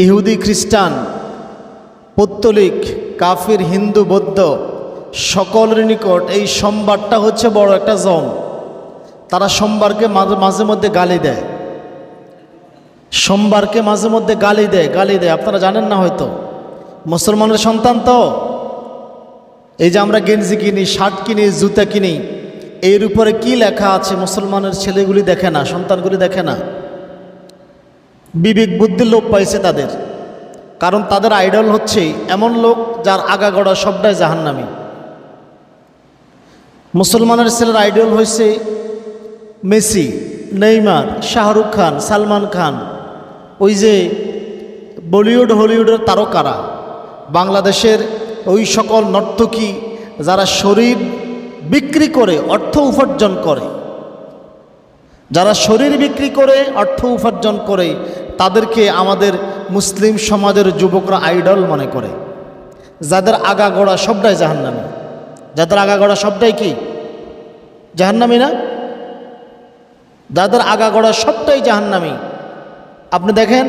ইহুদি খ্রিস্টান পৌত্তলিক কাফির হিন্দু বৌদ্ধ সকলের নিকট এই সোমবারটা হচ্ছে বড় একটা জম। তারা সোমবারকে মাঝে মধ্যে গালি দেয়, সোমবারকে মাঝে মধ্যে গালি দেয়। আপনারা জানেন না হয়তো, মুসলমানের সন্তান তো এই যে আমরা গেঞ্জি কিনি, শার্ট কিনি, জুতা কিনি, এর উপরে কি লেখা আছে মুসলমানের ছেলেগুলি দেখে না, সন্তানগুলি দেখে না। বিবেক বুদ্ধির লোপ পাইছে তাদের, কারণ তাদের আইডল হচ্ছে এমন লোক যার আগাগোড়া সবটাই জাহান্নামী। মুসলমানের ছেলের আইডল হয়েছে মেসি, নেইমার, শাহরুখ খান, সালমান খান, ওই যে বলিউড হলিউডের তারকারা, বাংলাদেশের ওই সকল নর্তকী যারা শরীর বিক্রি করে অর্থ উপার্জন করে, যারা শরীর বিক্রি করে অর্থ উপার্জন করে, তাদেরকে আমাদের মুসলিম সমাজের যুবকরা আইডল মনে করে। যাদের আগাগোড়া সবটাই জাহান্নামী, যাদের আগাগোড়া সবটাই কি জাহান্নামী না? যাদের আগাগোড়া সবটাই জাহান্নামী। আপনি দেখেন,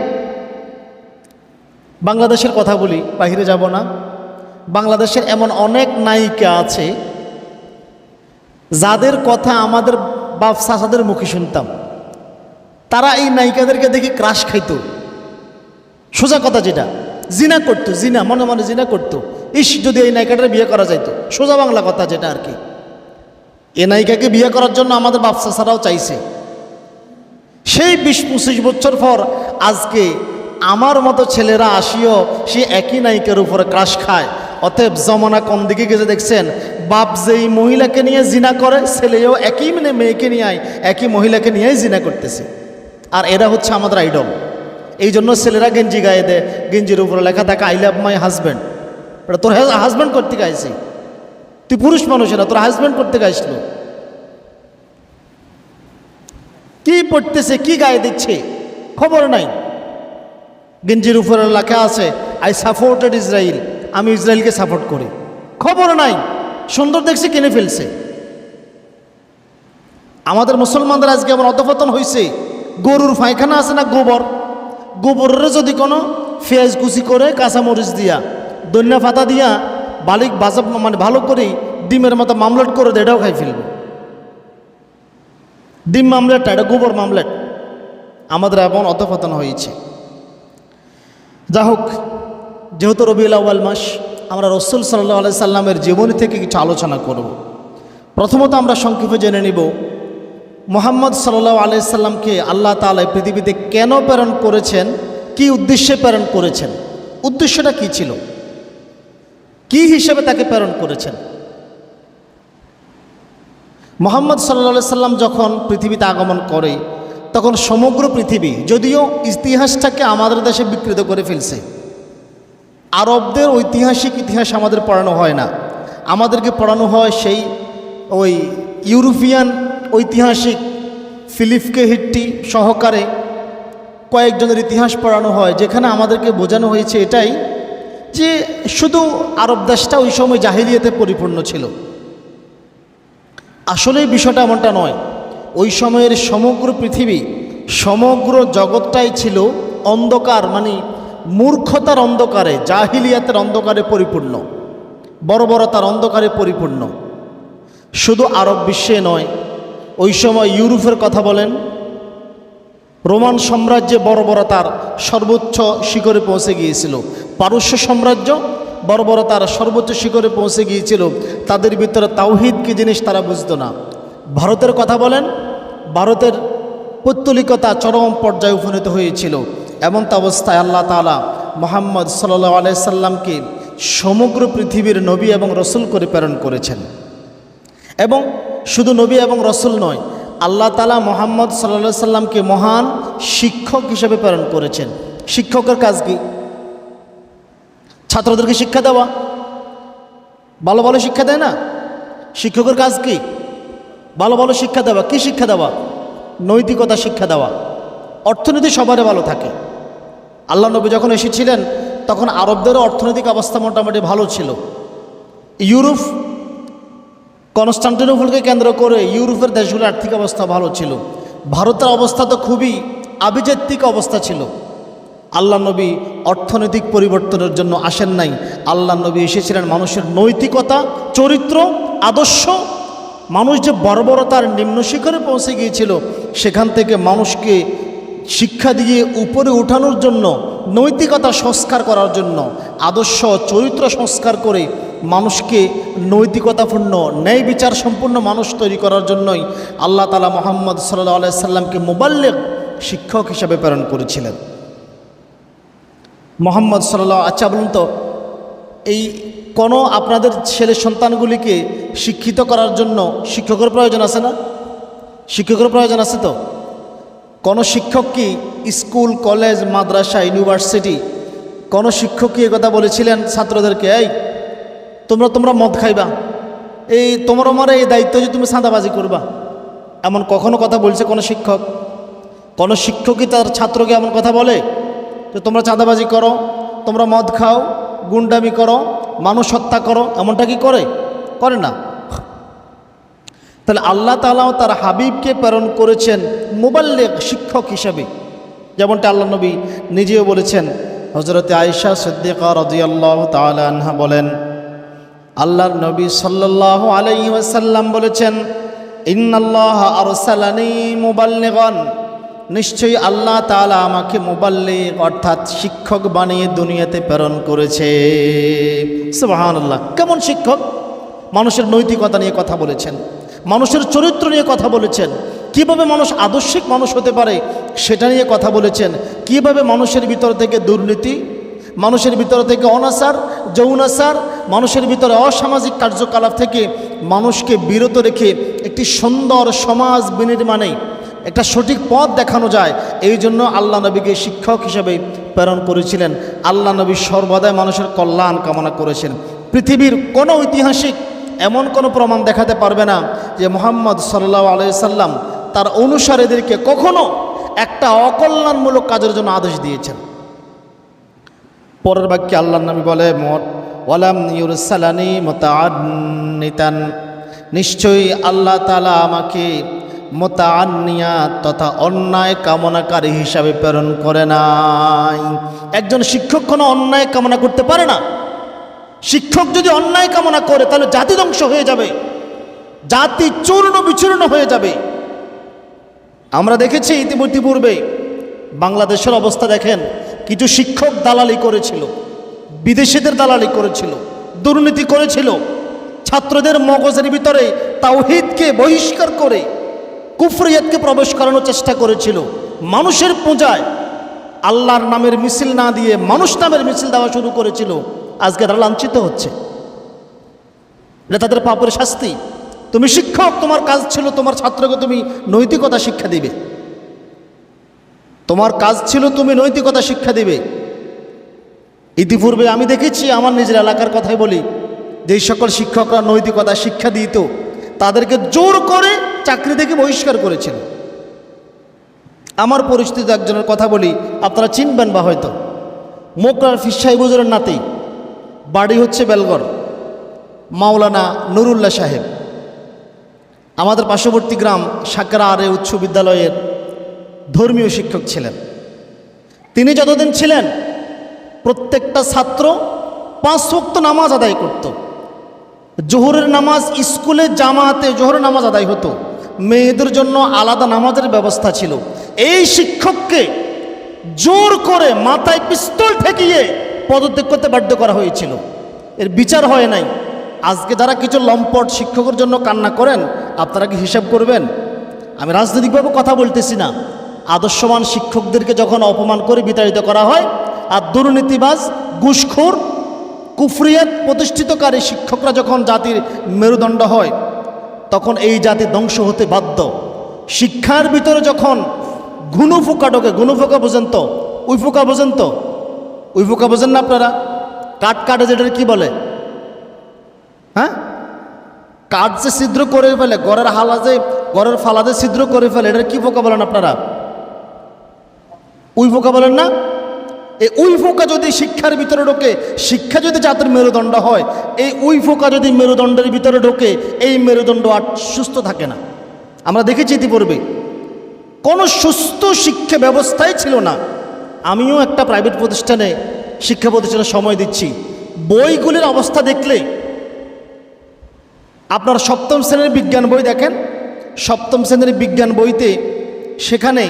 বাংলাদেশের কথা বলি, বাহিরে যাব না। বাংলাদেশের এমন অনেক নায়িকা আছে যাদের কথা আমাদের বাপ চাচাদের মুখে শুনতাম। তারা এই নায়িকাদেরকে দেখে ক্রাশ খাইতো, সোজা কথা যেটা, জিনা করতো, জিনা মনে মনে জিনা করতো। ইস, যদি এই নায়িকাটার বিয়ে করা যাইতো, সোজা বাংলা কথা যেটা আর কি। এ নায়িকাকে বিয়ে করার জন্য আমাদের বাপ চাচারাও চাইছে। সেই 20-25 বছর পর আজকে আমার মতো ছেলেরা আসিও সে একই নায়িকার উপরে ক্রাশ খায়। অতএব জমানা কোন দিকে গেছে দেখছেন? বাপ যেই মহিলাকে নিয়ে জিনা করে, ছেলেও একই মেয়েকে নিয়ে একই মহিলাকে নিয়েই জিনা করতেছে। আর এরা হচ্ছে আমাদের আইডল। এই জন্য ছেলেরা গেঞ্জি গায়ে দেয়, গেঞ্জির উপরে লেখা থাকে আই লাভ মাই হাজব্যান্ড। এটা তোর হাজব্যান্ড করতে গাইছি, তুই পুরুষ মানুষেরা তোর হাজব্যান্ড করতে গাইছিল। কি পড়তেছে, কি গায়ে দিচ্ছে খবর নাই। গেঞ্জির উপরে লেখা আছে আই সাপোর্টেড ইসরায়েল, আমি ইসরায়েলকে সাপোর্ট করি, খবর নাই। সুন্দর দেখছে, কিনে ফেলছে। আমাদের মুসলমানদের আজকে এমন অধঃপতন হয়েছে, গরুর পায়খানা আছে না, গোবরের যদি কোনো পেঁয়াজ কুচি করে কাঁচামরিচ দিয়া ধনিয়া পাতা দিয়া বালিক বাজা মানে ভালো করে ডিমের মতো মামলেট করে দেয়, এটাও খাই ফেলবে। ডিম মামলেটটা এটা গোবর মামলেট। আমাদের এমন অধঃপতন হয়েছে। যা হোক, যেহেতু রবিউল আউয়াল মাস, আমরা রাসূল সাল্লাল্লাহু আলাইহি সাল্লামের জীবনী থেকে কিছু আলোচনা করব। প্রথমত আমরা সংক্ষেপে জেনে নিব মুহাম্মদ সাল্লাল্লাহু আলাইহি সাল্লামকে আল্লাহ তাআলা পৃথিবীতে কেন প্রেরণ করেছেন, কি উদ্দেশ্যে প্রেরণ করেছেন, উদ্দেশ্যটা কি ছিল, কি হিসেবে তাকে প্রেরণ করেছেন। মুহাম্মদ সাল্লাল্লাহু আলাইহি সাল্লাম যখন পৃথিবীতে আগমন করে, তখন সমগ্র পৃথিবী, যদিও ইতিহাসটাকে আমাদের দেশে বিকৃত করে ফেলছে, আরবদের ঐতিহাসিক ইতিহাস আমাদের পড়ানো হয় না, আমাদেরকে পড়ানো হয় সেই ওই ইউরোপিয়ান ঐতিহাসিক ফিলিপকে হিট্টি সহকারে কয়েকজনের ইতিহাস পড়ানো হয়, যেখানে আমাদেরকে বোঝানো হয়েছে এটাই যে শুধু আরব দেশটা ওই সময় জাহিলিয়াতে পরিপূর্ণ ছিল। আসলে বিষয়টা এমনটা নয়। ওই সময়ের সমগ্র পৃথিবী, সমগ্র জগৎটাই ছিল অন্ধকার, মানে মূর্খতার অন্ধকারে, জাহিলিয়াতের অন্ধকারে পরিপূর্ণ, বর্বরতার অন্ধকারে পরিপূর্ণ। শুধু আরব বিশ্বে নয়, ওই সময় ইউরোপের কথা বলেন, রোমান সাম্রাজ্যে বর্বরতার সর্বোচ্চ শিখরে পৌঁছে গিয়েছিল, পারস্য সাম্রাজ্য বর্বরতার সর্বোচ্চ শিখরে পৌঁছে গিয়েছিল। তাদের ভিতরে তাওহীদ কি জিনিস তারা বুঝতো না। ভারতের কথা বলেন, ভারতের পৌত্তলিকতা চরম পর্যায়ে উপনীত হয়েছিল। এমন অবস্থায় আল্লাহ তাআলা মুহাম্মদ সাল্লাল্লাহু আলাইহি সাল্লামকে সমগ্র পৃথিবীর নবী এবং রসুল করে প্রেরণ করেছেন। এবং শুধু নবী এবং রসুল নয়, আল্লাহ তাআলা মুহাম্মদ সাল্লাল্লাহু আলাইহি সাল্লামকে মহান শিক্ষক হিসেবে প্রেরণ করেছেন। শিক্ষকের কাজ কি? ছাত্রদেরকে শিক্ষা দেওয়া, ভালো ভালো শিক্ষা দেয় না? শিক্ষকের কাজ কি? ভালো ভালো শিক্ষা দেওয়া। কি শিক্ষা দেওয়া? নৈতিকতা শিক্ষা দেওয়া। অর্থনীতি সবারই ভালো থাকে। আল্লাহ নবী যখন এসেছিলেন তখন আরবদেরও অর্থনৈতিক অবস্থা মোটামুটি ভালো ছিল। ইউরোপ, কনস্টান্টিনোপলকে কেন্দ্র করে ইউরোপের দেশগুলোর আর্থিক অবস্থা ভালো ছিল। ভারতের অবস্থা তো খুবই আভিজাত্যিক অবস্থা ছিল। আল্লাহ নবী অর্থনৈতিক পরিবর্তনের জন্য আসেন নাই। আল্লাহ নবী এসেছিলেন মানুষের নৈতিকতা, চরিত্র, আদর্শ, মানুষ যে বর্বরতার নিম্ন শিখরে পৌঁছে গিয়েছিল সেখান থেকে মানুষকে শিক্ষা দিয়ে উপরে ওঠানোর জন্য, নৈতিকতা সংস্কার করার জন্য, আদর্শ চরিত্র সংস্কার করে মানুষকে নৈতিকতাপূর্ণ, ন্যায় বিচার সম্পূর্ণ মানুষ তৈরি করার জন্যই আল্লাহ তাআলা মুহাম্মদ সাল্লাল্লাহু আলাইহি সাল্লামকে মুবাল্লিগ, শিক্ষক হিসাবে প্রেরণ করেছিলেন। মোহাম্মদ সাল্লাল্লাহু, আচ্ছা বলুন তো, এই কোনো আপনাদের ছেলে সন্তানগুলিকে শিক্ষিত করার জন্য শিক্ষকের প্রয়োজন আছে না? শিক্ষকের প্রয়োজন আছে তো? কোনো শিক্ষক কি স্কুল, কলেজ, মাদ্রাসা, ইউনিভার্সিটি, কোনো শিক্ষক কি কথা বলেছিলেন ছাত্রদেরকে, এই তোমরা মদ খাইবা, এই তোমার আমার এই দায়িত্ব যে তুমি চাঁদাবাজি করবা, এমন কখনো কথা বলছে কোনো শিক্ষক? কোনো শিক্ষকই তার ছাত্রকে এমন কথা বলে যে তোমরা চাঁদাবাজি করো, তোমরা মদ খাও, গুন্ডামি করো, মানুষ হত্যা করো, এমনটা কি করে না? তাহলে আল্লাহ তাআলাও তার হাবিবকে প্রেরণ করেছেন মুবাল্লিগ, শিক্ষক হিসাবে। যেমনটা আল্লাহ নবী নিজেও বলেছেন। হযরতে আয়েশা সিদ্দিকা রাদিয়াল্লাহু তাআলা আনহা বলেন, আল্লাহর নবী সাল্লাল্লাহু আলাইহি ওয়াসাল্লাম বলেছেন, ইন্নাল্লাহা আরসালানি মুবাল্লিগান, নিশ্চয়ই আল্লাহ তাআলা আমাকে মুবাল্লিগ অর্থাৎ শিক্ষক বানিয়ে দুনিয়াতে প্রেরণ করেছে। সুবহানাল্লাহ। কেমন শিক্ষক? মানুষের নৈতিকতা নিয়ে কথা বলেছেন, মানুষের চরিত্র নিয়ে কথা বলেছেন, কিভাবে মানুষ আদর্শিক মানুষ হতে পারে সেটা নিয়ে কথা বলেছেন, কিভাবে মানুষের ভিতর থেকে দুর্নীতি, মানুষের ভিতর থেকে অনাচার, যৌনাচার, মানুষের ভিতরে অসামাজিক কার্যকলাপ থেকে মানুষকে বিরত রেখে একটি সুন্দর সমাজ বিনির্মাণে একটা সঠিক পথ দেখানো যায়, এই জন্য আল্লাহ নবীকে শিক্ষক হিসেবে প্রেরণ করেছিলেন। আল্লাহ নবী সর্বদাই মানুষের কল্যাণ কামনা করেছেন। পৃথিবীর কোনো ঐতিহাসিক এমন কোনো প্রমাণ দেখাতে পারবে না যে মুহাম্মদ সাল্লাল্লাহু আলাইহি সাল্লাম তার অনুসারীদেরকে কখনো একটা অকল্যাণমূলক কাজের জন্য আদেশ দিয়েছেন। পরের বাক্যে আল্লাহ নবী বলে, ওয়ালাম ইউরসালানি মুতাআন্নিতান, নিশ্চয়ই আল্লাহ তাআলা আমাকে মুতাআন্নিয়া তথা অন্যায় কামনাকারী হিসাবে প্রেরণ করে নাই। একজন শিক্ষক কোনো অন্যায় কামনা করতে পারে না। শিক্ষক যদি অন্যায় কামনা করে তাহলে জাতি ধ্বংস হয়ে যাবে, জাতি চূর্ণ বিচূর্ণ হয়ে যাবে। আমরা দেখেছি ইতিপূর্বে বাংলাদেশের অবস্থা দেখেন, কিছু শিক্ষক দালালি করেছিল, বিদেশিদের দালালি করেছিল, দুর্নীতি করেছিল, ছাত্রদের মগজের ভিতরে তাওহীদকে বহিষ্কার করে কুফরিয়াতকে প্রবেশ করানোর চেষ্টা করেছিল। মানুষের পূজায় আল্লাহর নামের মিছিল না দিয়ে মানুষ নামের মিছিল দেওয়া শুরু করেছিল। আজকে তারা লাঞ্ছিত হচ্ছে, এটা তাদের পাপের শাস্তি। তুমি শিক্ষক, তোমার কাজ ছিল তোমার ছাত্রকে তুমি নৈতিকতা শিক্ষা দিবে, তোমার কাজ ছিল তুমি নৈতিকতা শিক্ষা দিবে। ইতিপূর্বে আমি দেখেছি, আমার নিজের এলাকার কথাই বলি, যেই সকল শিক্ষকরা নৈতিকতা শিক্ষা দিত তাদেরকে জোর করে চাকরি থেকে বহিষ্কার করেছিল। আমার পরিচিত একজনের কথা বলি, আপনারা চিনবেন বা হয়তো, মোকরার ফিস সাহেব হুজুরের নাতি, বাড়ি হচ্ছে বেলগড়, মাওলানা নুরুল্লাহ সাহেব আমাদের পার্শ্ববর্তী গ্রাম সাকরা আরে উচ্চ বিদ্যালয়ের ধর্মীয় শিক্ষক ছিলেন। তিনি যতদিন ছিলেন প্রত্যেকটা ছাত্র 5 ওয়াক্ত নামাজ আদায় করত। জোহরের নামাজ স্কুলে জামাতে জোহরের নামাজ আদায় হতো, মেয়েদের জন্য আলাদা নামাজের ব্যবস্থা ছিল। এই শিক্ষককে জোর করে মাথায় পিস্তল ঠেকিয়ে পদত্যাগ করতে বাধ্য করা হয়েছিল। এর বিচার হয় নাই। আজকে যারা কিছু লম্পট শিক্ষকের জন্য কান্না করেন, আপনারা কি হিসাব করবেন? আমি রাজনৈতিকভাবে কথা বলতেছি না। আদর্শবান শিক্ষকদেরকে যখন অপমান করে বিতাড়িত করা হয়, আর দুর্নীতিবাজ, ঘুষখোর, কুফরিয়াত প্রতিষ্ঠিতকারী শিক্ষকরা যখন জাতির মেরুদণ্ড হয়, তখন এই জাতি ধ্বংস হতে বাধ্য। শিক্ষার ভিতরে যখন ঘুনুফোকা ঢোকে, ঘুনুফোকা বোঝেন তো? উইফোকা বোঝেন তো? উইফোকা বোঝেন না আপনারা? কাটে যেটার কি বলে? হ্যাঁ, কাঠ যে ছিদ্র করে ফেলে, ঘরের ফালাতে ছিদ্র করে ফেলে, এটার কি পোকা বলেন আপনারা? উইফোকা বলেন না? এই উইফোকা যদি শিক্ষার ভিতরে ঢোকে, শিক্ষা যদি জাতির মেরুদণ্ড হয়, এই উইফোকা যদি মেরুদণ্ডের ভিতরে ঢোকে, এই মেরুদণ্ড আর সুস্থ থাকে না। আমরা দেখেছি ইতিপূর্বে কোনো সুস্থ শিক্ষা ব্যবস্থাই ছিল না। আমিও একটা প্রাইভেট প্রতিষ্ঠানে শিক্ষা প্রতিষ্ঠানে সময় দিচ্ছি, বইগুলির অবস্থা দেখলে আপনার সপ্তম শ্রেণীর বিজ্ঞান বই দেখেন, সপ্তম শ্রেণীর বিজ্ঞান বইতে সেখানে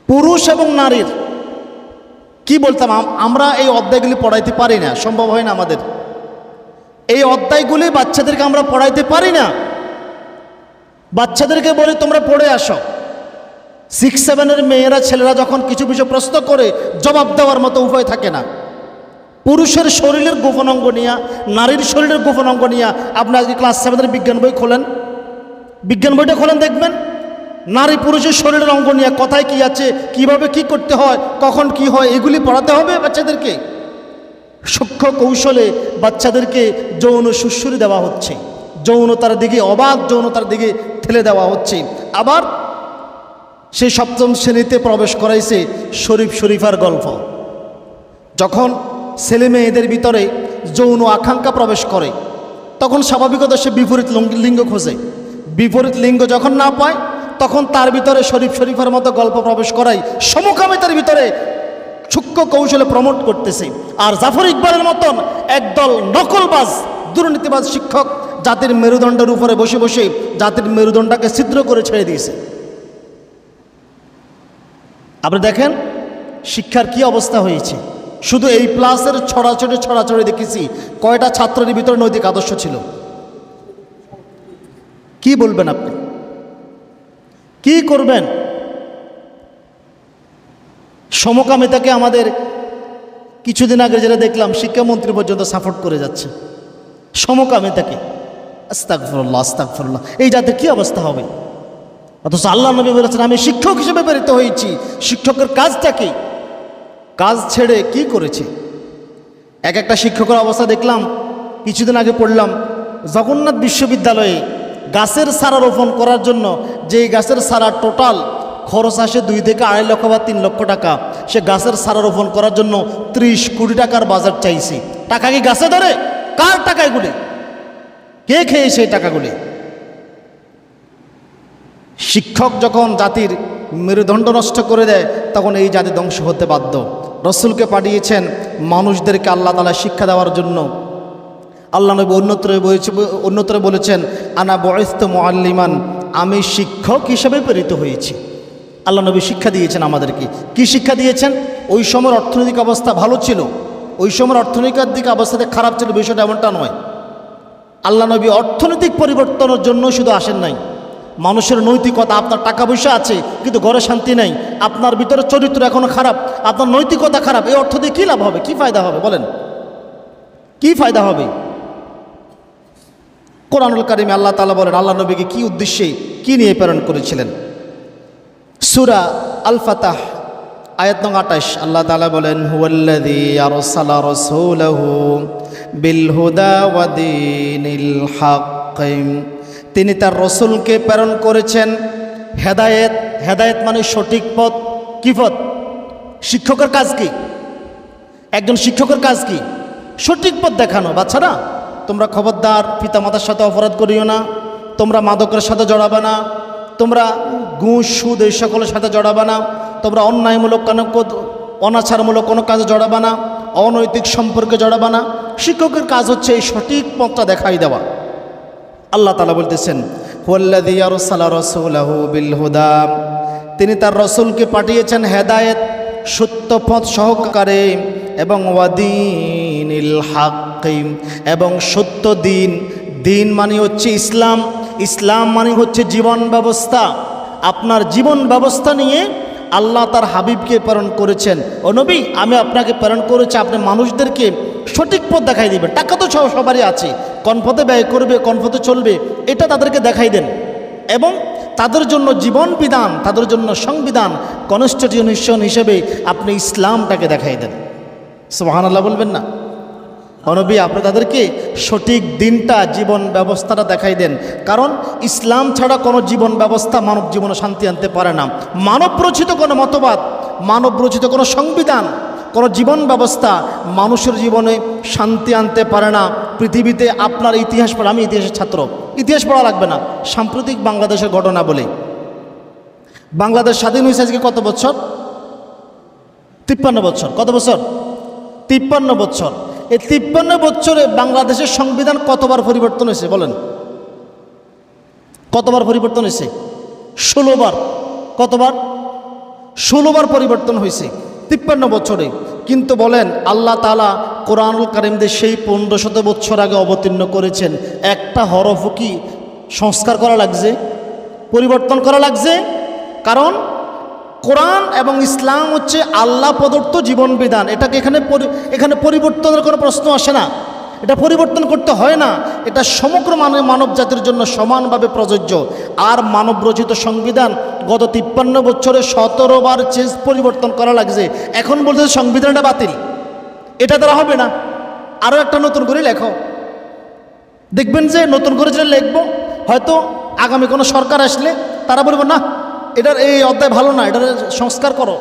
পুরুষ এবং নারীর কি বলতাম, আমরা এই অধ্যায়গুলি পড়াইতে পারি না, সম্ভব হয় না আমাদের। এই অধ্যায়গুলি বাচ্চাদেরকে আমরা পড়াইতে পারি না। বাচ্চাদেরকে বলি তোমরা পড়ে আসো। 6-7 মেয়েরা ছেলেরা যখন কিছু কিছু প্রশ্ন করে জবাব দেওয়ার মতো উপায় থাকে না। পুরুষের শরীরের গোপন অঙ্গ নিয়ে, নারীর শরীরের গোপন অঙ্গ নিয়ে আপনি আজকে ক্লাস 7 বিজ্ঞান বই খোলেন, বিজ্ঞান বইটা খোলেন, দেখবেন নারী পুরুষের শরীরের অঙ্গ নিয়ে কোথায় কি আছে, কিভাবে কি করতে হয়, কখন কি হয়, এগুলি পড়াতে হবে বাচ্চাদেরকে। সূক্ষ্ম কৌশলে বাচ্চাদেরকে যৌন সুশ্রুতি দেওয়া হচ্ছে, যৌনতার দিকে, অবাধ যৌনতার দিকে ঠেলে দেওয়া হচ্ছে। আবার সেই সপ্তম শ্রেণীতে প্রবেশ করাইছে শরীফার গল্প। যখন ছেলে মেয়েদের ভিতরে যৌন আকাঙ্ক্ষা প্রবেশ করে তখন স্বাভাবিকত সে বিপরীত লিঙ্গ খোঁজে। বিপরীত লিঙ্গ যখন না পায় তখন তার ভিতরে শরীফার মতো গল্প প্রবেশ করাই সমকামিতার ভিতরে সূক্ষ্ম কৌশলে প্রমোট করতেছে। আর জাফর ইকবালের মতন একদল নকলবাজ, দুর্নীতিবাজ শিক্ষক জাতির মেরুদণ্ডের উপরে বসে বসে জাতির মেরুদণ্ডটাকে ছিদ্র করে ছেড়ে দিয়েছে। আপনি দেখেন শিক্ষার কি অবস্থা হয়েছে। শুধু এই প্লাসের ছড়াছড়ি দেখেছি, কয়টা ছাত্রের ভিতরে নৈতিক আদর্শ ছিল। কি বলবেন আপনি, কি করবেন? সমকামিতাকে আমাদের কিছুদিন আগে যেটা দেখলাম, শিক্ষামন্ত্রী পর্যন্ত সাপোর্ট করে যাচ্ছে সমকামিতাকে। আস্তাগফিরুল্লাহ, আস্তাগফিরুল্লাহ। এই জাতির কি অবস্থা হবে? অথচ আল্লাহ নবী বলেছেন আমি শিক্ষক হিসেবে প্রেরিত হয়েছি। শিক্ষকের কাজটা কি? কাজ ছেড়ে কি করেছে? একটা শিক্ষকের অবস্থা দেখলাম, কিছুদিন আগে পড়লাম, জগন্নাথ বিশ্ববিদ্যালয়ে গাছের চারা রোপণ করার জন্য, যেই গাছের চারা টোটাল খরচ আসে 2 থেকে 2.5 লক্ষ বা 3 লক্ষ টাকা, সে গাছের চারা রোপণ করার জন্য 30 কোটি টাকার বাজার চাইছে। টাকা কি গাছে ধরে? কার টাকা এগুলি? কে খেয়েছে এই টাকাগুলি? শিক্ষক যখন জাতির মেরুদণ্ড নষ্ট করে দেয় তখন এই জাতি ধ্বংস হতে বাধ্য। রসুলকে পাঠিয়েছেন মানুষদেরকে আল্লাহ তাআলা শিক্ষা দেওয়ার জন্য। আল্লাহ নবী অন্যত্র বলেছেন আনা বুইসতু মুআল্লিমান, আমি শিক্ষক হিসেবে প্রেরিত হয়েছি। আল্লাহ নবী শিক্ষা দিয়েছেন আমাদেরকে। কি শিক্ষা দিয়েছেন? ওই সময়ের অর্থনৈতিক অবস্থা ভালো ছিল, ওই সময়ের অর্থনৈতিক অবস্থাতে খারাপ ছিল, বিষয়টা এমনটা নয়। আল্লাহ নবী অর্থনৈতিক পরিবর্তনের জন্য শুধু আসেন নাই, মানুষের নৈতিকতা, আপনার টাকা পয়সা আছে কিন্তু ঘরে শান্তি নাই, আপনার ভিতরে চরিত্র এখনো খারাপ, আপনার নৈতিকতা খারাপ, এই অর্থ দিয়ে কী লাভ হবে, কী ফায়দা হবে বলেন? কি ফায়দা হবে? কোরআনুল কারিমে আল্লাহ তাআলা বলেন আল্লাহ নবীকে কি উদ্দেশ্যে কি নিয়ে প্রেরণ করেছিলেন। সূরা আল ফাতাহ আয়াত নং 28 আল্লাহ তাআলা বলেন হুয়াল্লাযী আরসালা রাসূলাহু বিল হুদা ওয়া দীনিল হক, তিনি তার রসুলকে প্রেরণ করেছেন হেদায়েত। হেদায়েত মানে সঠিক পথ। কি পথ? শিক্ষকের কাজ কি? একজন শিক্ষকের কাজ কি? সঠিক পথ দেখানো। বাচ্চারা তোমরা খবরদার পিতামাতার সাথে অপরাধ করিও না, তোমরা মাদকের সাথে জড়াবে না, তোমরা ঘুষ সুদ এই সকলের সাথে জড়াবে না, তোমরা অন্যায়মূলক অনাচারমূলক কোনো কাজে জড়াবে না, অনৈতিক সম্পর্কে জড়াবে না। শিক্ষকের কাজ হচ্ছে এই সঠিক পথটা দেখাই দেওয়া। আল্লাহ তাআলা বলতেছেন হুয়াল্লাযী আরসালা রাসূলাহু বিল হুদা, তিনি তার রসুলকে পাঠিয়েছেন হেদায়েত, সত্য পথ সহকারে, এবং ওয়াদীনিল হক, এবং সত্য দিন। দিন মানে হচ্ছে ইসলাম, ইসলাম মানে হচ্ছে জীবন ব্যবস্থা। আপনার জীবন ব্যবস্থা নিয়ে আল্লাহ তার হাবিবকে প্রেরণ করেছেন। ও নবী, আমি আপনাকে প্রেরণ করেছি, আপনি মানুষদেরকে সঠিক পথ দেখাই দিবেন। টাকা তো সবারই আছে, কোন পথে ব্যয় করবে, কোন পথে চলবে, এটা তাদেরকে দেখাই দেন, এবং তাদের জন্য জীবন বিধান, তাদের জন্য সংবিধান, কনস্টিটিউশন হিসেবে আপনি ইসলামটাকে দেখাই দেন। সুবহানাল্লাহ বলবেন না? নবী আপনি তাদেরকে সঠিক দিনটা, জীবন ব্যবস্থাটা দেখাই দেন। কারণ ইসলাম ছাড়া কোনো জীবন ব্যবস্থা মানব জীবনে শান্তি আনতে পারে না। মানব রচিত কোনো মতবাদ, মানব রচিত কোনো সংবিধান, কোনো জীবন ব্যবস্থা মানুষের জীবনে শান্তি আনতে পারে না। পৃথিবীতে আপনার ইতিহাস পড়া, আমি ইতিহাসের ছাত্র, ইতিহাস পড়া লাগবে না, সাম্প্রতিক বাংলাদেশের ঘটনা বলে। বাংলাদেশ স্বাধীন হয়েছে আজকে কত বছর? 53 বছর। কত বছর? 53 বছর। এই 53 বছরে বাংলাদেশের সংবিধান কতবার পরিবর্তন হয়েছে বলেন? কতবার পরিবর্তন হয়েছে? 16 বার। কতবার? 16 বার পরিবর্তন হয়েছে 53 বছরে। কিন্তু বলেন আল্লাহ তাআলা কোরআনুল কারীমে সেই 1500 বছর আগে অবতীর্ণ করেছেন, একটা হরফও কি সংস্কার করা লাগছে, পরিবর্তন করা লাগছে? কারণ কোরআন এবং ইসলাম হচ্ছে আল্লাহ প্রদত্ত জীবন বিধান। এটাকে এখানে পরিবর্তনের কোনো প্রশ্ন আসে না, এটা পরিবর্তন করতে হয় না। এটা সমগ্র মানব জাতির জন্য সমানভাবে প্রযোজ্য। আর মানবরচিত সংবিধান গত 53 বছরে 17 বার পরিবর্তন করা লাগছে। এখন বলতে সংবিধানটা বাতিল, এটা দ্বারা হবে না, আরও একটা নতুন করে লেখো। দেখবেন যে নতুন করে যেটা লিখবো, হয়তো আগামী কোনো সরকার আসলে তারা বলবো না এটার এই অধ্যায় ভালো না, এটার সংস্কার করো।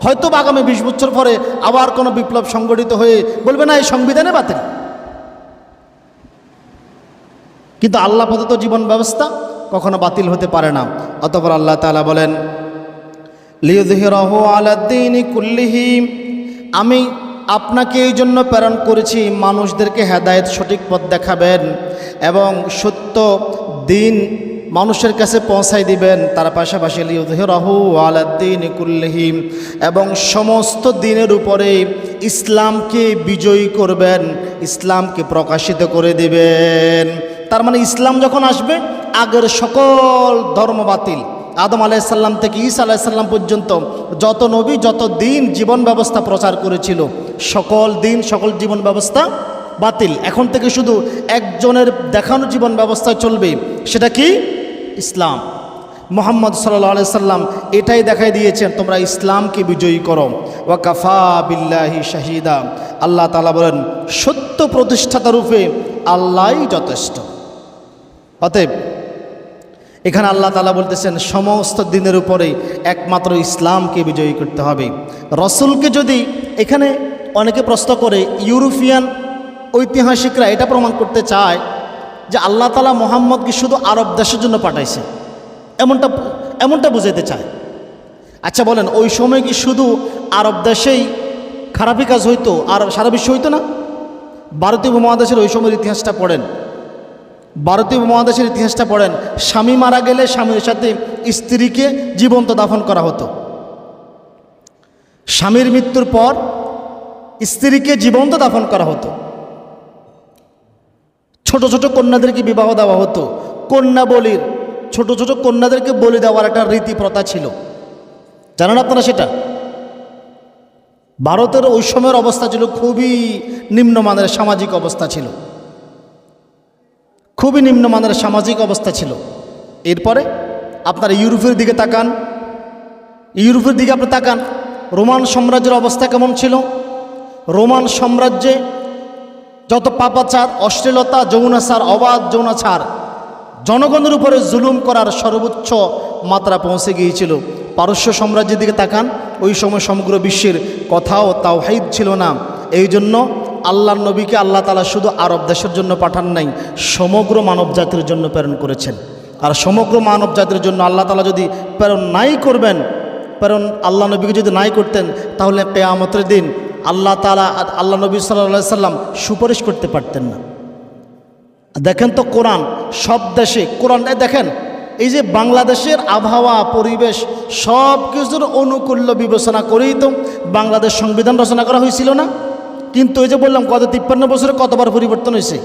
হয়তো বা আগামী 20 বছর পরে আবার কোনো বিপ্লব সংগঠিত হয়ে বলবে না এই সংবিধানে বাতিল। কিন্তু আল্লাহ প্রদত্ত জীবন ব্যবস্থা কখনো বাতিল হতে পারে না। অতঃপর আল্লাহ তাআলা বলেন লিইয়ুযহিরাহু আলাদ-দীনি কুল্লিহি, আমি আপনাকে এই জন্য প্রেরণ করেছি মানুষদেরকে হেদায়েত সঠিক পথ দেখাবেন এবং সত্য দিন মানুষের কাছে পৌঁছাই দিবেন। তার পাশাপাশি লিইয়ুযহিরাহু আলাদ-দীনি কুল্লিহি, এবং সমস্ত দিনের উপরে ইসলামকে বিজয়ী করবেন, ইসলামকে প্রকাশিত করে দিবেন। তার মানে ইসলাম যখন আসবে আগের সকল ধর্ম বাতিল। আদম আলাইহিসসালাম থেকে ঈসা আলাইহিসসালাম পর্যন্ত যত নবী যত দিন জীবন ব্যবস্থা প্রচার করেছিল, সকল দিন সকল জীবন ব্যবস্থা বাতিল। এখন থেকে শুধু একজনের দেখানো জীবন ব্যবস্থা চলবে, সেটা কি? ইসলাম। মুহাম্মদ সাল্লাল্লাহু আলাইহি সাল্লাম এটাই দেখাই দিয়েছেন, তোমরা ইসলামকে বিজয়ী করো। ওয়া কাফা বিল্লাহি শাহিদা, আল্লাহ তাআলা বলেন সত্য প্রতিষ্ঠাতা রূপে আল্লাহই যথেষ্ট। অতএব এখানে আল্লাহ তাআলা বলতেছেন সমস্ত দিনের উপরে একমাত্র ইসলামকে বিজয়ী করতে হবে। রসুলকে যদি, এখানে অনেকে প্রশ্ন করে, ইউরোপিয়ান ঐতিহাসিকরা এটা প্রমাণ করতে চায় যে আল্লাহ তাআলা মুহাম্মদকে শুধু আরব দেশের জন্য পাঠাইছে, এমনটা বুঝাইতে চায়। আচ্ছা বলেন, ওই সময় কি শুধু আরব দেশেই খারাপই কাজ হইতো আর সারা বিশ্ব হইতো না? ভারতীয় উপমহাদেশের ওই সময়ের ইতিহাসটা পড়েন, ভারতীয় উপমহাদেশের ইতিহাসটা পড়েন। স্বামী মারা গেলে স্বামীর সাথে স্ত্রীকে জীবন্ত দাফন করা হতো। স্বামীর মৃত্যুর পর স্ত্রীকে জীবন্ত দাফন করা হতো। ছোট ছোট কন্যাদেরকে বিবাহ দেওয়া হতো। কন্যা বলির, ছোট ছোট কন্যাদেরকে বলি দেওয়ার একটা রীতি প্রথা ছিল, জানেন আপনারা সেটা? ভারতের ওই সময়ের অবস্থা ছিল খুবই নিম্নমানের সামাজিক অবস্থা ছিল, খুবই নিম্নমানের সামাজিক অবস্থা ছিল। এরপরে আপনারা ইউরোপের দিকে তাকান, ইউরোপের দিকে আপনি তাকান, রোমান সাম্রাজ্যের অবস্থা কেমন ছিল? রোমান সাম্রাজ্যে যত পাপাচার, অশ্লীলতা, যৌনাচার, অবাধ যৌনাচার, জনগণের উপরে জুলুম করার সর্বোচ্চ মাত্রা পৌঁছে গিয়েছিল। পারস্য সাম্রাজ্যের দিকে তাকান, ওই সময় সমগ্র বিশ্বের কথাও তাওহীদ ছিল না। এই জন্য আল্লাহর নবীকে আল্লাহ তাআলা শুধু আরব দেশের জন্য পাঠান নাই, সমগ্র মানব জাতির জন্য প্রেরণ করেছেন। আর সমগ্র মানব জাতির জন্য আল্লাহ তাআলা যদি প্রেরণ নাই করবেন, প্রেরণ আল্লাহ নবীকে যদি নাই করতেন, তাহলে কিয়ামতের দিন আল্লাহ তাআলা আল্লাহ নবী সাল্লাল্লাহু আলাইহি সাল্লাম সুপারিশ করতে পারতেন না। দেখেন তো কোরআন সব দেশে, কোরআন দেখেন, এই যে বাংলাদেশের আবহাওয়া পরিবেশ সব কিছুর অনুকূল্য বিবেচনা করেই তো বাংলাদেশ সংবিধান রচনা করা হয়েছিল না? কিন্তু এই যে বললাম গত 53 বছরে কতবার পরিবর্তন হয়েছে?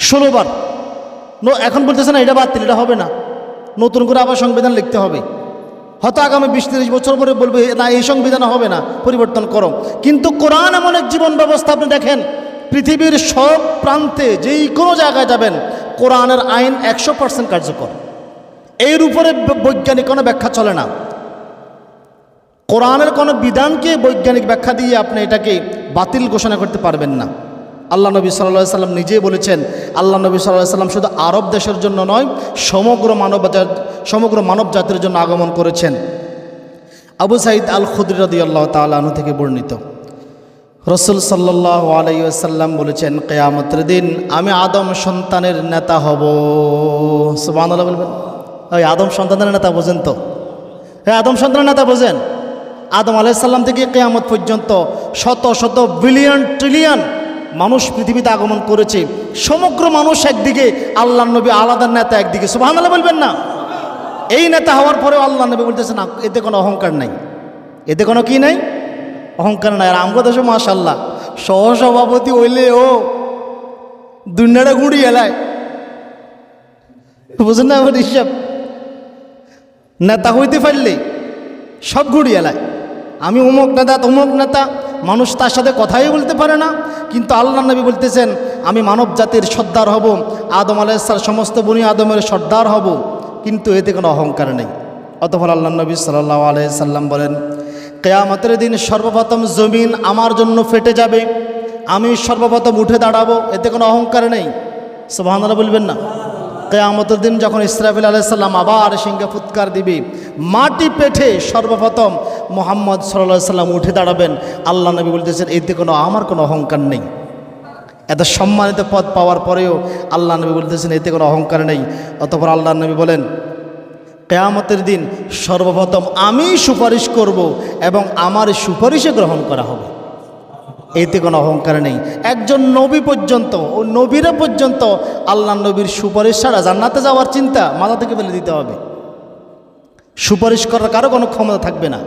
16 বার। এখন বলতেছে না এটা বাতিল, এটা হবে না, নতুন করে আবার সংবিধান লিখতে হবে। হয়তো আগামী 20-30 বছর পরে বলবে না এই সংবিধান হবে না, পরিবর্তন করো। কিন্তু কোরআন এমন এক জীবন ব্যবস্থা, আপনি দেখেন পৃথিবীর সব প্রান্তে যেই কোনো জায়গায় যাবেন কোরআনের আইন 100% কার্যকর। এর উপরে বৈজ্ঞানিক কোনো ব্যাখ্যা চলে না। কোরআনের কোনো বিধানকে বৈজ্ঞানিক ব্যাখ্যা দিয়ে আপনি এটাকে বাতিল ঘোষণা করতে পারবেন না। আল্লাহ নবী সাল্লাল্লাহু আলাইহি সাল্লাম নিজেই বলেছেন, আল্লাহ নবী সাল্লাল্লাহু আলাইহি সাল্লাম শুধু আরব দেশের জন্য নয়, সমগ্র মানব জাতির জন্য আগমন করেছেন। আবু সাঈদ আল খুদরি রাদিয়াল্লাহু তাআলা আনহু থেকে বর্ণিত, রাসূল সাল্লাল্লাহু আলাইহি ওয়াসাল্লাম বলেছেন, কিয়ামতের দিন আমি আদম সন্তানের নেতা হব। সুবহানাল্লাহ বলবেন। ওই আদম সন্তানের নেতা বোঝেন তো? হ্যাঁ, আদম সন্তানের নেতা বোঝেন। আদম আলাইহিস সালাম থেকে কিয়ামত পর্যন্ত শত শত বিলিয়ন ট্রিলিয়ন মানুষ পৃথিবীতে আগমন করেছে। সমগ্র মানুষ একদিকে, আল্লাহর নবী আলাদা নেতা একদিকে। সুবহানাল্লাহ বলবেন না? এই নেতা হওয়ার পরেও আল্লাহ নবী বলতেছেন এতে কোনো অহংকার নাই, এতে কোনো কি নাই, অহংকার নাই। আর আমরা দেশে মাশাআল্লাহ সহসভাপতি হইলে ও দুনিয়াটা গুঁড়ি এলায়, বুঝেন না? আমার হিসাব নেতা হইতে পারলে সব ঘুরি এলায়, আমি অমুক নেতা তমুক নেতা, মানুষ তার সাথে কথাই বলতে পারে না। কিন্তু আল্লাহ নবী বলতেছেন আমি মানব জাতির সর্দার হব, আদম আলাইহিস সালাম সমস্ত বনি আদমের সর্দার হব, কিন্তু এতে কোনো অহংকার নেই। অতঃপর আল্লাহ নবী সাল্লাল্লাহু আলাইহি সাল্লাম বলেন কিয়ামতের দিন সর্বপ্রথম জমিন আমার জন্য ফেটে যাবে, আমি সর্বপ্রথম উঠে দাঁড়াবো, এতে কোনো অহংকার নেই। সুবহানাল্লাহ বলবেন না? কিয়ামতের দিন যখন ইসরাফিল আলাইহিস সালাম আবার সিংহে ফুৎকার দিবে, মাটি পেঠে সর্বপ্রথম মুহাম্মদ সাল্লাল্লাহু আলাইহি সাল্লাম উঠে দাঁড়াবেন। আল্লাহ নবী বলতেছেন এতে আমার কোনো অহংকার নেই। এত সম্মানিত পদ পাওয়ার পরেও আল্লাহ নবী বলতেছেন এতে কোনো অহংকার নেই। অতঃপর আল্লাহ নবী বলেন কিয়ামতের দিন সর্বপ্রথম আমি সুপারিশ করব এবং আমার সুপারিশে গ্রহণ করা হবে, এতে কোনো অহংকার নেই। একজন নবী পর্যন্ত, ও নবীরা পর্যন্ত আল্লাহ নবীর সুপারিশ ছাড়া জান্নাতে যাওয়ার চিন্তা মাথা থেকে ফেলে দিতে হবে। সুপারিশ করার কারো কোনো ক্ষমতা থাকবে না।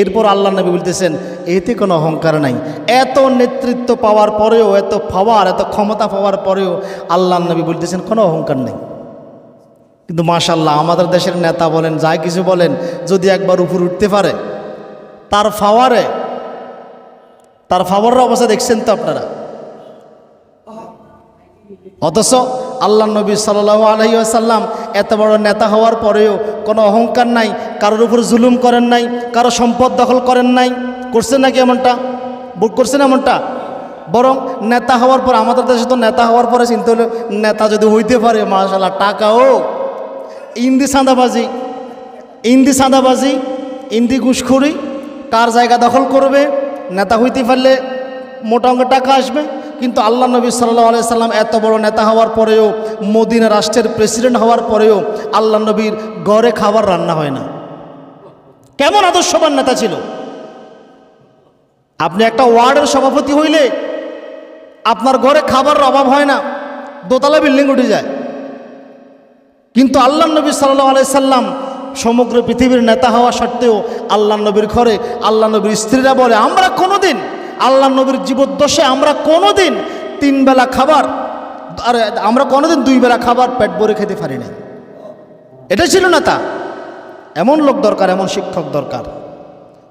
এরপর আল্লাহ নবী বলতেছেন এতে কোনো অহংকার নাই। এত নেতৃত্ব পাওয়ার পরেও, এত পাওয়ার, এত ক্ষমতা পাওয়ার পরেও আল্লাহ নবী বলতেছেন কোনো অহংকার নেই। কিন্তু মাশাআল্লাহ আমাদের দেশের নেতা বলেন, যাই কিছু বলেন, যদি একবার উপর উঠতে পারে তার ফাওয়ারের অবস্থা দেখছেন তো আপনারা। অথচ আল্লাহ নবী সাল্লাল্লাহু আলাইহি ওয়াসাল্লাম এত বড় নেতা হওয়ার পরেও কোনো অহংকার নাই, কারোর উপর জুলুম করেন নাই, কারো সম্পদ দখল করেন নাই। করছেন নাকি এমনটা? করছেন এমনটা? বরং নেতা হওয়ার পর, আমাদের দেশে তো নেতা হওয়ার পরে চিন্তা হলো নেতা যদি হইতে পারে মাশাআল্লাহ টাকাও, ইন্দি চাঁদাবাজি, ইন্দি ঘুষখুরি, কার জায়গা দখল করবে, নেতা হইতে পারলে মোটা অঙ্কের টাকা আসবে। কিন্তু আল্লাহ নবী সাল্লাল্লাহু আলাইহি সাল্লাম এত বড় নেতা হওয়ার পরেও, মদিনা রাষ্ট্রের প্রেসিডেন্ট হওয়ার পরেও আল্লাহ নবীর ঘরে খাবার রান্না হয় না। কেমন আদর্শবান নেতা ছিল! আপনি একটা ওয়ার্ডের সভাপতি হইলে আপনার ঘরে খাবারের অভাব হয় না, দোতলা বিল্ডিং উঠে যায়। কিন্তু আল্লাহ নবী সাল্লাল্লাহু আলাইহি সাল্লাম সমগ্র পৃথিবীর নেতা হওয়া সত্ত্বেও আল্লাহ নবীর ঘরে আল্লাহ নবীর স্ত্রীরা বলে আমরা কোনোদিন আল্লাহ নবীর জীবদ্দশে আমরা কোনোদিন 3 বেলা খাবার, আর আমরা কোনোদিন 2 বেলা খাবার পেট ভরে খেতে পারি না। এটা ছিল নেতা। এমন লোক দরকার, এমন শিক্ষক দরকার।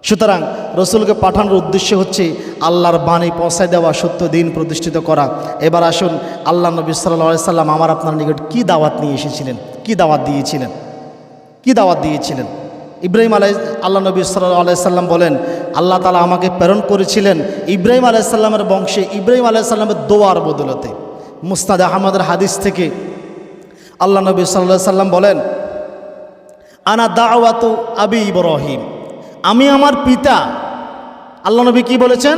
সুতরাং রসুলকে পাঠানোর উদ্দেশ্য হচ্ছে আল্লাহর বাণী পৌঁছায় দেওয়া, সত্য দিন প্রতিষ্ঠিত করা। এবার আসুন আল্লাহ নবী সাল্লাল্লাহু আলাইহি সাল্লাম আমার আপনার নিকট কি দাওয়াত নিয়ে এসেছিলেন, কি দাওয়াত দিয়েছিলেন। আল্লাহ নবী সাল্লাল্লাহু আলাইহি সাল্লাম বলেন আল্লাহ তাআলা আমাকে প্রেরণ করেছিলেন ইব্রাহিম আলাইহিস সালামের বংশে, ইব্রাহিম আলাইহিস সালামের দোয়ার বদলতে। মুসনাদ আহমদের হাদিস থেকে আল্লাহ নবী সাল্লাল্লাহু আলাইহি সাল্লাম বলেন আনা দাওয়াতু আবি ইব্রাহিম, আমি আমার পিতা। আল্লাহ নবী কি বলেছেন?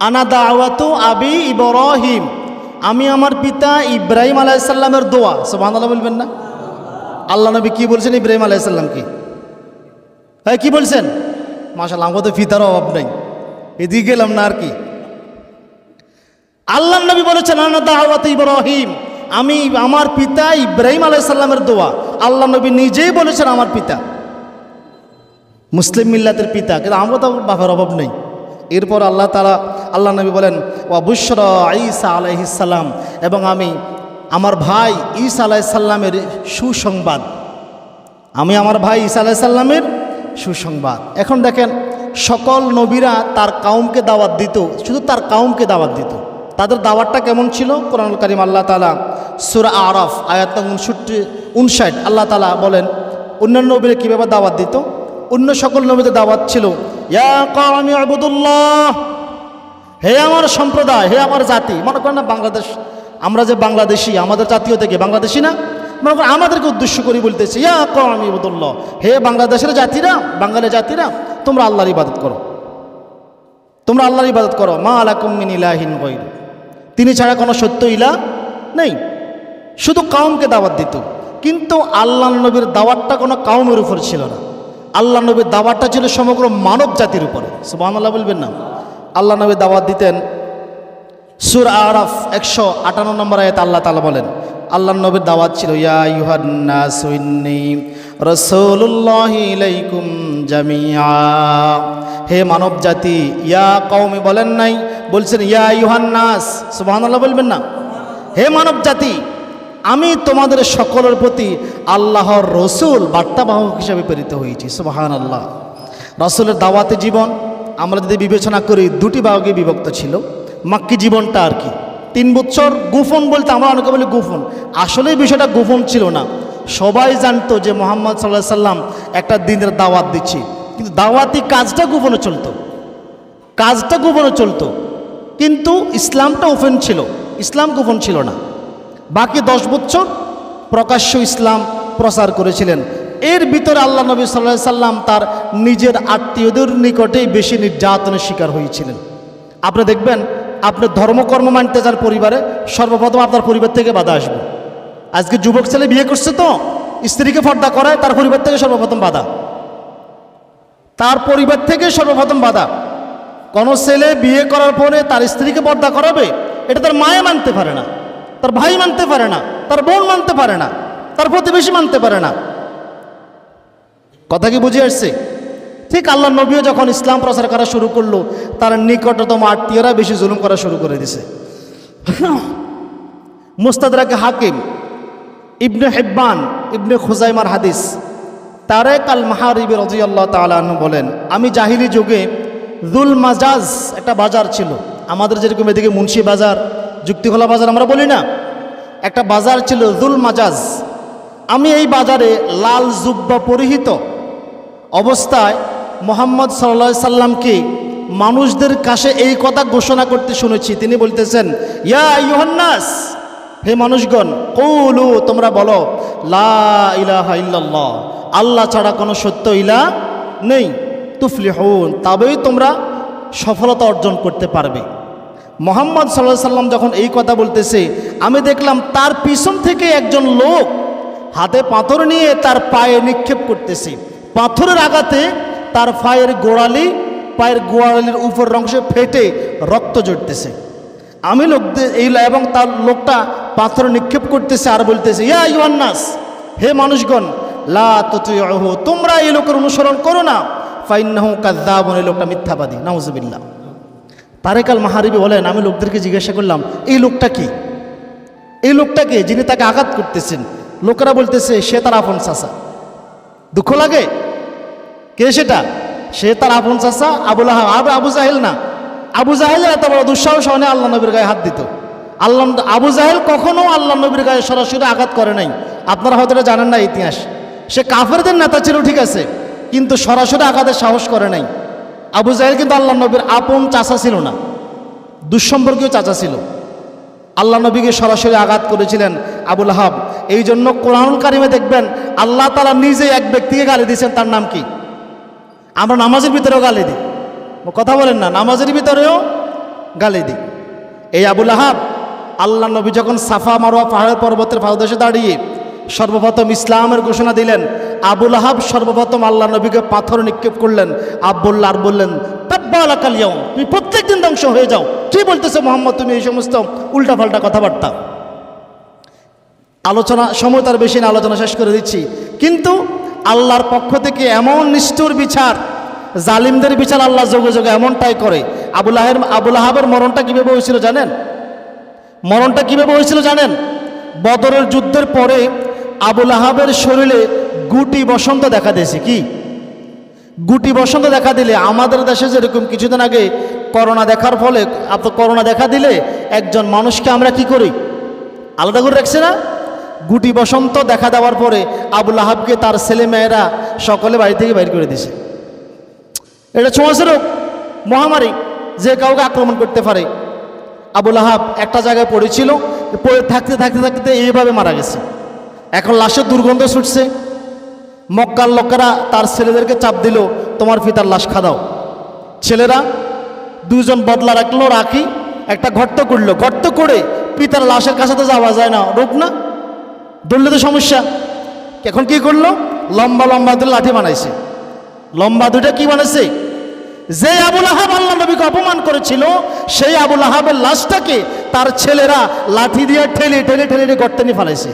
আনা দাওয়াতু আবি ইব্রাহিম, আমি আমার পিতা ইব্রাহিম আলাইহিস সালামের দোয়া। সুবহানাল্লাহ বলবেন না? আল্লাহ নবী কি বলছেন ইব্রাহিম আলাইহিস সালামকে? হ্যাঁ কি বলছেন? মাশাআল্লাহ, আমাদের পিতার অভাব নেই, এদিকে গেলাম না আর কি। আল্লাহ নবী বলেছেন আনা দাওয়াতু ইব্রাহিম, আমি আমার পিতা ইব্রাহিম আলাইহিস সালামের দোয়া। আল্লাহ নবী নিজেই বলেছেন আমার পিতা, মুসলিম মিল্লাতের পিতা, কিন্তু আমরা তো বাবার অভাব নেই। এরপর আল্লাহ নবী বলেন ওয়া বুশরা ঈসা আলাইহিস সালাম, এবং আমি আমার ভাই ঈসা আলাইহিস সালামের সুসংবাদ, আমি আমার ভাই ঈসা আলাইহিস সালামের সুসংবাদ। এখন দেখেন সকল নবীরা তার কাউমকে দাওয়াত দিত, শুধু তার কাউমকে দাওয়াত দিত। তাদের দাওয়াতটা কেমন ছিল? কোরআনুল কারীম আল্লাহ তাআলা সূরা আরাফ আয়াত 59 আল্লাহ তাআলা বলেন অন্যান্য নবীরা কীভাবে দাওয়াত দিত। অন্য সকল নবীদের দাওয়াত ছিল ইয়া কওমি ইবুদুল্লাহ, হে আমার সম্প্রদায়, হে আমার জাতি। মনে করেন না বাংলাদেশ, আমরা যে বাংলাদেশি, আমাদের জাতীয় থেকে বাংলাদেশি না, মনে করেন আমাদেরকে উদ্দেশ্য করে বলতেছি ইয়া কওমি ইবুদুল্লাহ, হে বাংলাদেশের জাতিরা, বাঙালি জাতিরা, তোমরা আল্লাহর ইবাদত করো, তোমরা আল্লাহর ইবাদত করো। মা লাকুম মিন ইলাহিন গায়রু, তিনি ছাড়া কোনো সত্য ইলাহ নেই। শুধু কাউমকে দাওয়াত দিত, কিন্তু আল্লাহ নবীর দাওয়াতটা কোনো কাউমের উপর ছিল না। আল্লাহ নবীর দাওয়াতটা ছিল সমগ্র মানব জাতির উপরে। সুবহানাল্লাহ বলবেন না? আল্লাহ নবী দাওয়াত দিতেন। সূরা আরাফ 158 নম্বর আয়াতে আল্লাহ তাআলা বলেন, আল্লাহ নবীর দাওয়াত ছিল ইয়া আইয়ুহান নাসু ইন্নী রাসূলুল্লাহি ইলাইকুম জামিআ। হে মানব জাতি, ইয়া কওমি বলেন নাই, বলছেন ইয়া আইয়ুহান নাস। সুবহানাল্লাহ বলবেন না? হে মানব জাতি, আমি তোমাদের সকলের প্রতি আল্লাহর রসুল বার্তাবাহক হিসেবে প্রেরিত হয়েছি। সুবহানাল্লাহ। রাসূলের দাওয়াতে জীবন আমরা যদি বিবেচনা করি দুটি ভাগে বিভক্ত ছিল। মাক্কি জীবনটা আর কি 3 বছর গোপন বলতে আমরা অনেকে বলি গোপন, আসলে বিষয়টা গোপন ছিল না। সবাই জানতো যে মুহাম্মদ সাল্লাল্লাহু আলাইহি সাল্লাম একটা দিনের দাওয়াত দিচ্ছে, কিন্তু দাওয়াতি কাজটা গোপনে চলতো, কাজটা গোপনে চলতো, কিন্তু ইসলামটা ওপেন ছিল, ইসলাম গোপন ছিল না। বাকি 10 বছর প্রকাশ্য ইসলাম প্রচার করেছিলেন। এর ভিতরে আল্লাহ নবী সাল্লাল্লাহু আলাইহি সাল্লাম তার নিজের আত্মীয়দের নিকটেই বেশি নির্যাতনের শিকার হয়েছিলেন। আপনি দেখবেন, আপনি ধর্মকর্ম মানতে যান পরিবারে, সর্বপ্রথম আপনার পরিবার থেকে বাধা আসবে। আজকে যুবক ছেলে বিয়ে করছে তো স্ত্রীকে পর্দা করায়, তার পরিবার থেকে সর্বপ্রথম বাধা, তার পরিবার থেকে সর্বপ্রথম বাধা। কোনো ছেলে বিয়ে করার পরে তার স্ত্রীকে পর্দা করাবে, এটা তার মায়ে মানতে পারে না, তার ভাই মানতে পারে না, তার বোন মানতে পারে না, তার প্রতিবেশী মানতে পারে না। কথা কি বুঝে আসছে? ঠিক আল্লাহ নবীও যখন ইসলাম প্রচার করা শুরু করলো, তার নিকটতম আত্মীয়রা বেশি জুলুম করা শুরু করে দিছে। মুস্তাদরাক হাকিম, ইবনে হিব্বান, ইবনে খুজাইমার হাদিস, তারেক আল মাহারিবি রাদিয়াল্লাহু তাআলা আনহু বলেন, আমি জাহিলি যুগে যুল মাজাজ একটা বাজার ছিল, আমাদের যেরকম এদিকে মুন্সি বাজার, যুক্তিখোলা বাজার আমরা বলি না, একটা বাজার ছিল যুল মাজাজ। আমি এই বাজারে লাল জুব্বা পরিহিত অবস্থায় মুহাম্মদ সাল্লাল্লাহু আলাইহি সাল্লামকে মানুষদের কাছে এই কথা ঘোষণা করতে শুনেছি। তিনি বলতেছেন, ইয়া আইয়ুহান নাস, হে মানুষগণ, কৌলু, তোমরা বলো, লা ইলাহা ইল্লাল্লাহ, আল্লাহ ছাড়া কোনো সত্য ইলাহ নেই, তুফলিহুন, তবেই তোমরা সফলতা অর্জন করতে পারবে। মুহাম্মদ সাল্লাল্লাহু আলাইহি সাল্লাম যখন এই কথা বলতেছে, আমি দেখলাম তার পিছন থেকে একজন লোক হাতে পাথর নিয়ে তার পায়ে নিক্ষেপ করতেছে। পাথরের আঘাতে তার পায়ের গোড়ালির উপর অংশে ফেটে রক্ত ঝরতেছে। আমি লোকদের এবং তার লোকটা পাথর নিক্ষেপ করতেছে আর বলতেছে, ইয়া আইয়ুহান নাস, হে মানুষগণ, লা তুতিউহু, তোমরা এই লোকের অনুসরণ করো না, ফাইন্নাহু কাযযাবুন, এই লোকটা মিথ্যাবাদী। নাউযুবিল্লাহ। তারেক আল মাহারিবি বলেন, আমি লোকদেরকে জিজ্ঞাসা করলাম, এই লোকটা কি, এই লোকটা কে যিনি তাকে আঘাত করতেছেন? লোকেরা বলতেছে, সে তার আপন চাচা। দুঃখ লাগে? কে সেটা? সে তার আপন চাচা আবু লাহাব। আবু জাহেল না, আবু জাহেলের এত বড় দুঃসাহস হয় না আল্লাহ নবীর গায়ে হাত দিত। আবু জাহেল কখনো আল্লাহ নবীর গায়ে সরাসরি আঘাত করে নাই। আপনারা হয়তো এটা জানেন না ইতিহাস। সে কাফেরদের নেতা ছিল ঠিক আছে, কিন্তু সরাসরি আঘাতের সাহস করে নাই। আবু জাহেল কিন্তু আল্লাহ নবীর আপন চাচা ছিল না, দুঃসম্পর্কীয় চাচা ছিল। আল্লাহ নবীকে সরাসরি আঘাত করেছিলেন আবু লাহাব। এই জন্য কোরআনুল কারিমে দেখবেন আল্লাহ তাআলা নিজে এক ব্যক্তিকে গালি দিয়েছেন, তার নাম কি? আমরা নামাজের ভিতরেও গালি দিই, কথা বলেন না, নামাজের ভিতরেও গালি দিই। এই আবু লাহাব, আল্লাহ নবী যখন সাফা মারওয়া পাহাড়ের পর্বতের পাদদেশে দাঁড়িয়ে সর্বপ্রথম ইসলামের ঘোষণা দিলেন, আবু লাহাব সর্বপ্রথম আল্লাহ নবীকে পাথর নিক্ষেপ করলেন। আর বললেন, তাব্বা লাকাল ইয়াউম, তুমি প্রত্যেকদিন ধ্বংস হয়ে যাও। কি বলতেছে মোহাম্মদ, তুমি এই সমস্ত উল্টাপাল্টা কথাবার্তা। আলোচনা সময় তার বেশি না, আলোচনা শেষ করে দিচ্ছি। কিন্তু আল্লাহর পক্ষ থেকে এমন নিষ্ঠুর বিচার, জালিমদের বিচার আল্লাহ যোগে যোগে এমনটাই করে। আবু লাহাবের মরণটা কীভাবে হয়েছিল জানেন? মরণটা কীভাবে হয়েছিল জানেন? বদরের যুদ্ধের পরে আবু লাহাবের শরীরে গুটি বসন্ত দেখা দিয়েছে। কি গুটি বসন্ত দেখা দিলে আমাদের দেশে যেরকম কিছুদিন আগে করোনা দেখার ফলে, করোনা দেখা দিলে একজন মানুষকে আমরা কি করি, আলাদা করে রাখছে না? গুটি বসন্ত দেখা দেওয়ার পরে আবু লাহাবকে তার ছেলে মেয়েরা সকলে বাড়ি থেকে বাইর করে দিছে। এটা ছোঁয়াচে রোগ, মহামারী, যে কাউকে আক্রমণ করতে পারে। আবু লাহাব একটা জায়গায় পড়েছিল, পড়ে থাকতে থাকতে থাকতে এইভাবে মারা গেছে। এখন লাশের দুর্গন্ধ ছুটছে। মক্কার লোকেরা তার ছেলেদেরকে চাপ দিল, তোমার পিতার লাশ খাদাও। ছেলেরা দুজন বদলা রাখলো, রাখি একটা গর্ত করলো। গর্ত করে পিতার লাশের কাছে তো যাওয়া যায় না, রোগ না, দৌড়লে তো সমস্যা। এখন কি করলো, লম্বা লম্বা লাঠি বানাইছে, লম্বা দুইটা কি বানাইছে? যে আবুল আহাব আল্লাহ নবীকে অপমান করেছিল সেই আবুল আহাবের লাশটাকে তার ছেলেরা লাঠি দিয়ে ঠেলে ঠেলে ঠেলে গর্তে নিয়ে ফেলাইছে।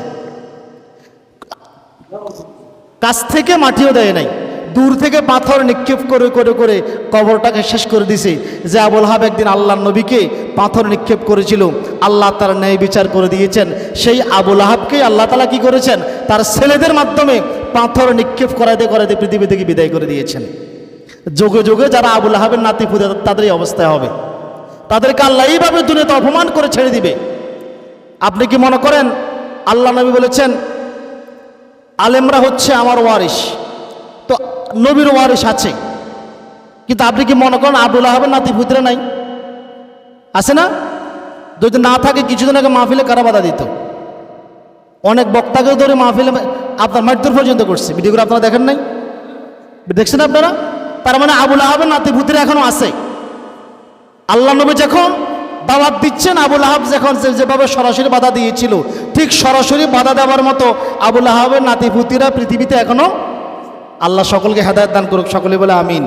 কাছ থেকে মাটিও দেয় নাই, দূর থেকে পাথর নিক্ষেপ করে করে করে কবরটাকে শেষ করে দিছে। যে আবুল আহাব একদিন আল্লাহ নবীকে পাথর নিক্ষেপ করেছিল, আল্লাহ তার ন্যায় বিচার করে দিয়েছেন। সেই আবুল আহাবকে আল্লাহ তাআলা কি করেছেন? তার ছেলেদের মাধ্যমে পাথর নিক্ষেপ করাতে করাতে পৃথিবী থেকে বিদায় করে দিয়েছেন। যোগে যোগে যারা আবুল আহাবের নাতি পুঁতে তাদের এই অবস্থায় হবে, তাদেরকে আল্লাহ এইভাবে দুনিয়াতে অপমান করে ছেড়ে দিবে। আপনি কি মনে করেন আল্লাহ নবী বলেছেন আলেমরা হচ্ছে আমার ওয়ারিস, তো নবীর ওয়ারিস আছে, কিন্তু আপনি কি মনে করেন আবুল আহাবের নাতি পুত্রা নাই? আছে না? যদি না থাকে কিছুদিন আগে মাহফিলে কারা বাধা দিত, অনেক বক্তাকেও ধরে মাহফিলে আপনার মৃত্যুর পর্যন্ত করছে। ভিডিওগুলো আপনারা দেখেন নাই? দেখছেন আপনারা? তার মানে আবুল আহাবের নাতি পুত্রা এখনো আছে। আল্লাহ নবী যখন দাওয়াত দিচ্ছেন, আবুল আহাব যখন যেভাবে সরাসরি বাধা দিয়েছিল, ঠিক সরাসরি বাধা দেওয়ার মতো আবুল আহাবের নাতি পুতিরা পৃথিবীতে এখনো। আল্লাহ সকলকে হেদায়েত দান করুক, সকলে বলে আমিন।